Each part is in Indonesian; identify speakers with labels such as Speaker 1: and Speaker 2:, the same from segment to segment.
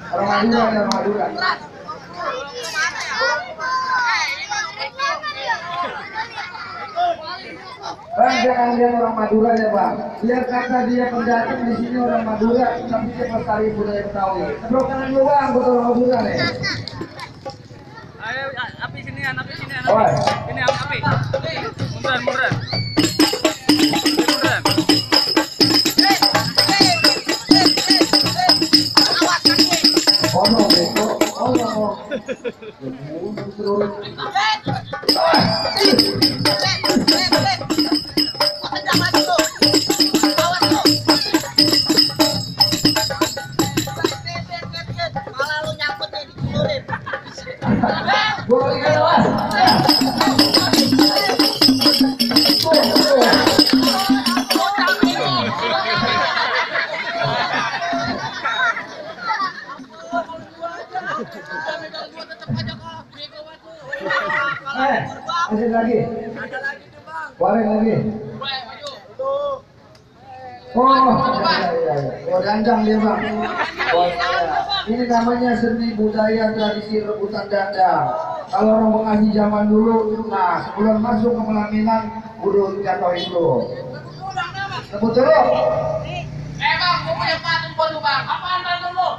Speaker 1: Orang Madura. Bang, jangan lihat orang Madura ya bang. Biar kata dia pendatang di sini orang Madura, tapi dia melestari budaya Betawi. Bro kanan lu bang, buat orang Madura nih.
Speaker 2: Ayo, api sini.
Speaker 1: Oh.
Speaker 2: Ini api. Munduran.
Speaker 1: Oh no, beko. Oh no. Masih lagi. Wareng lagi. Oh, dandang dia bang. Oh, ini namanya seni budaya tradisi rebutan dandang. Kalau orang Bekasi zaman dulu, nah sebelum masuk ke pelaminan, kudu jatuh itu. Sebut dulu.
Speaker 3: Bang, gue punya patung buat lu bang. Apaan patung lu?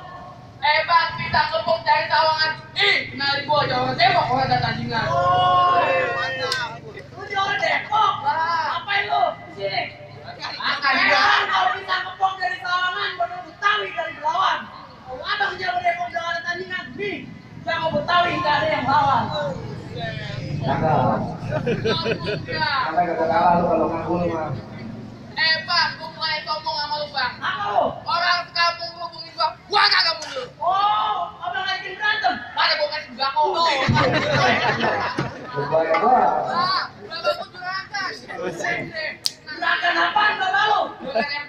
Speaker 3: Bang, kita kepung dari Sawangan. Kenalin gua Jawa Depok, gua ada tandingan. Lu di orang Depok? Ngapain lu? Sini. Bang, kalau kita kepung dari Sawangan, baru Betawi dari Belawan. Kalau abang Jawa Depok udah ada tandingan, nih. Jawa Betawi nggak ada yang lawan.
Speaker 1: Kakak. Kakak kagak kalah lu kalau ngaku lu mah.
Speaker 3: Bang, gua mulai sombong sama lu bang.
Speaker 2: Apa lu?
Speaker 3: Orang sekampung lu hubungin gua kagak mundur.
Speaker 2: Oh, abang lagi berantem.
Speaker 3: Mana gua kasih belakang lu.
Speaker 1: Berbahaya banget.
Speaker 3: Berapa pun juragan.
Speaker 2: Gerakan apaan bapak lu?
Speaker 3: Juragan